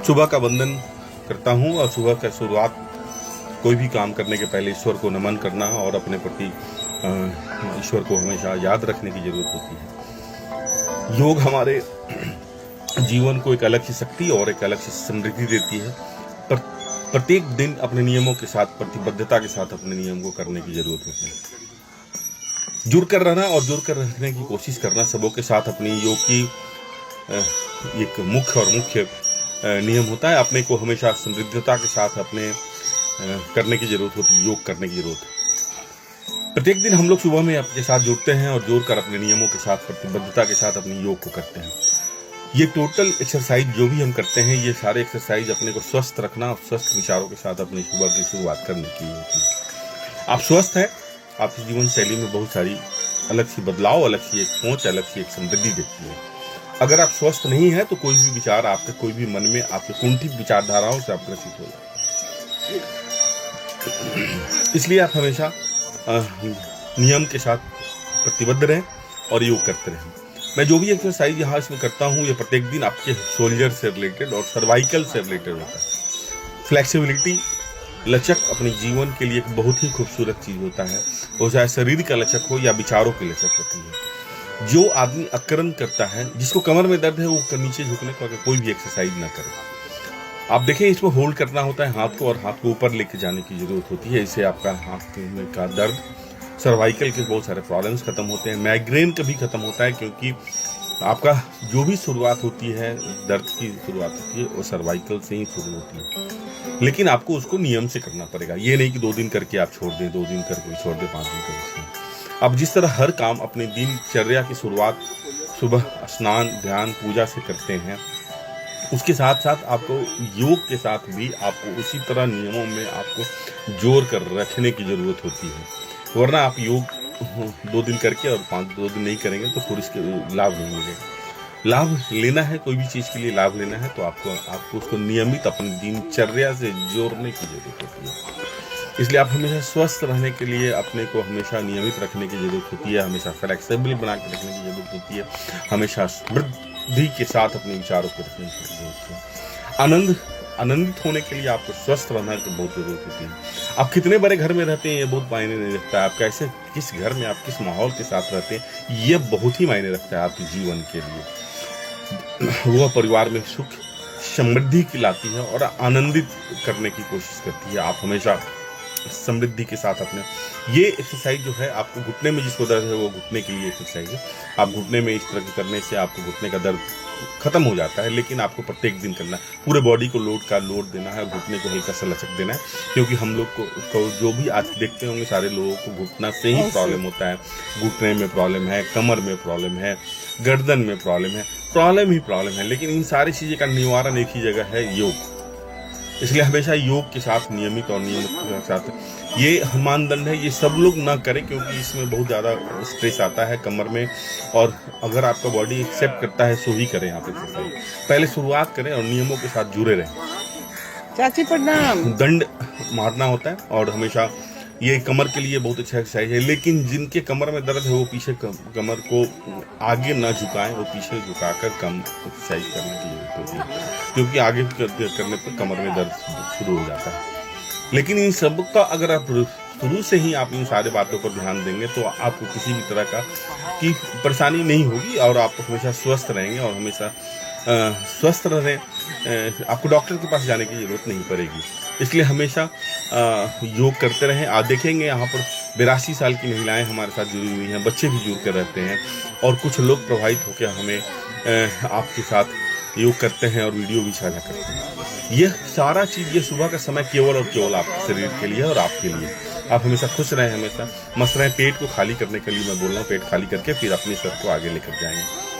सुबह का वंदन करता हूँ और सुबह का शुरुआत कोई भी काम करने के पहले ईश्वर को नमन करना और अपने प्रति ईश्वर को हमेशा याद रखने की जरूरत होती है। योग हमारे जीवन को एक अलग सी शक्ति और एक अलग सी समृद्धि देती है। पर प्रत्येक दिन अपने नियमों के साथ, प्रतिबद्धता के साथ अपने नियम को करने की जरूरत होती है। जुड़ कर रहना और जुड़ कर रखने की कोशिश करना सबों के साथ अपनी योग की एक मुख्य नियम होता है। अपने को हमेशा समृद्धता के साथ अपने करने की जरूरत होती है, योग करने की जरूरत है। प्रत्येक दिन हम लोग सुबह में आपके साथ जुड़ते हैं और जोड़कर अपने नियमों के साथ, प्रतिबद्धता के साथ अपनी योग को करते हैं। ये टोटल एक्सरसाइज जो भी हम करते हैं, ये सारे एक्सरसाइज अपने को स्वस्थ रखना और स्वस्थ विचारों के साथ अपनी सुबह की शुरुआत करने की होती है। आप स्वस्थ हैं, आपकी जीवन शैली में बहुत सारी अलग सी बदलाव, अलग सी एक सोच, अलग सी एक समृद्धि देती है। अगर आप स्वस्थ नहीं है तो कोई भी विचार आपके, कोई भी मन में आपके कुंठित विचारधाराओं से आप ग्रसित हो जाते हैं। इसलिए आप हमेशा नियम के साथ प्रतिबद्ध रहें और योग करते रहें। मैं जो भी एक्सरसाइज यहाँ इसमें करता हूँ, ये प्रत्येक दिन आपके शोल्डर से रिलेटेड और सर्वाइकल से रिलेटेड होता है। फ्लेक्सिबिलिटी, लचक अपने जीवन के लिए एक बहुत ही खूबसूरत चीज होता है। वो चाहे शरीर का लचक हो या विचारों की लचक होती है। जो आदमी अकरण करता है, जिसको कमर में दर्द है, वो नीचे झुकने को अगर कोई भी एक्सरसाइज ना करे। आप देखें, इसमें होल्ड करना होता है हाथ को और हाथ को ऊपर लेके जाने की जरूरत होती है। इससे आपका हाथ में का दर्द, सर्वाइकल के बहुत सारे प्रॉब्लम्स खत्म होते हैं। माइग्रेन कभी खत्म होता है, क्योंकि आपका जो भी शुरुआत होती है, दर्द की शुरुआत होती है, वो सर्वाइकल से ही शुरू होती है। लेकिन आपको उसको नियम से करना पड़ेगा। ये नहीं कि 2 दिन करके आप छोड़ दें, 2 दिन करके छोड़ दें, 5 दिन करके। अब जिस तरह हर काम अपने दिनचर्या की शुरुआत सुबह स्नान, ध्यान, पूजा से करते हैं, उसके साथ साथ आपको योग के साथ भी आपको उसी तरह नियमों में आपको जोड़ कर रखने की जरूरत होती है। वरना आप योग 2 दिन करके और 2 दिन नहीं करेंगे तो फिर इसके लाभ नहीं मिलेगा। लाभ लेना है, कोई भी चीज़ के लिए लाभ लेना है, तो आपको उसको नियमित अपनी दिनचर्या से जोड़ने की जरूरत होती है। इसलिए आप हमेशा स्वस्थ रहने के लिए अपने को हमेशा नियमित रखने की जरूरत होती है, हमेशा फ्लेक्सिबल बना के रखने की जरूरत होती है, हमेशा समृद्धि के साथ अपने विचारों को रखने की जरूरत है। आनंदित होने के लिए आपको स्वस्थ रहना की बहुत जरूरत होती है। आप कितने बड़े घर में रहते हैं, ये बहुत मायने नहीं रखता है। आप कैसे, किस घर में, आप किस माहौल के साथ रहते हैं, ये बहुत ही मायने रखता है आपके जीवन के लिए। वह परिवार में सुख, समृद्धि की लाती है और आनंदित करने की कोशिश करती है। आप हमेशा समृद्धि के साथ अपने ये एक्सरसाइज जो है, आपको घुटने में जिसको दर्द है, वो घुटने के लिए एक्सरसाइज है। आप घुटने में इस तरह के करने से आपको घुटने का दर्द खत्म हो जाता है। लेकिन आपको प्रत्येक दिन करना है, पूरे बॉडी को लोड देना है, घुटने को हल्का सा लचक देना है। क्योंकि हम लोग को जो भी आज देखते होंगे, सारे लोगों को घुटना से ही प्रॉब्लम होता है। घुटने में प्रॉब्लम है, कमर में प्रॉब्लम है, गर्दन में प्रॉब्लम है। लेकिन इन सारी चीज़ों का निवारण एक ही जगह है, योग। इसलिए हमेशा योग के साथ नियमित और नियमित के साथ ये मानदंड है, ये सब लोग ना करें, क्योंकि इसमें बहुत ज़्यादा स्ट्रेस आता है कमर में। और अगर आपका बॉडी एक्सेप्ट करता है तो ही करें आप एक्सरसाइज। पहले शुरुआत करें और नियमों के साथ जुड़े रहें। चाची प्रणाम। दंड मारना होता है और हमेशा ये कमर के लिए बहुत अच्छा एक्सरसाइज है। लेकिन जिनके कमर में दर्द है, वो पीछे कमर को आगे ना झुकाएं, वो पीछे झुकाकर कम एक्सरसाइज करने की जरूरत होती है, क्योंकि आगे करने पर कमर में दर्द शुरू हो जाता है। लेकिन इन सब का अगर आप शुरू से ही आप इन सारे बातों पर ध्यान देंगे तो आपको किसी भी तरह की परेशानी नहीं होगी और आप हमेशा स्वस्थ रहेंगे और हमेशा स्वस्थ रहें। आपको डॉक्टर के पास जाने की जरूरत नहीं पड़ेगी। इसलिए हमेशा योग करते रहें। आप देखेंगे यहाँ पर 82 साल की महिलाएं हमारे साथ जुड़ी हुई हैं, बच्चे भी जुड़ कर रहते हैं और कुछ लोग प्रभावित होकर हमें आपके साथ योग करते हैं और वीडियो भी साझा करते हैं। यह सारा चीज़, ये सुबह का समय केवल और केवल आपके शरीर के लिए और आपके लिए। आप हमेशा खुश रहें, हमेशा मस्त रहें। पेट को खाली करने के लिए मैं बोल रहा हूँ, पेट खाली करके फिर अपने सर को आगे लेकर जाएंगे।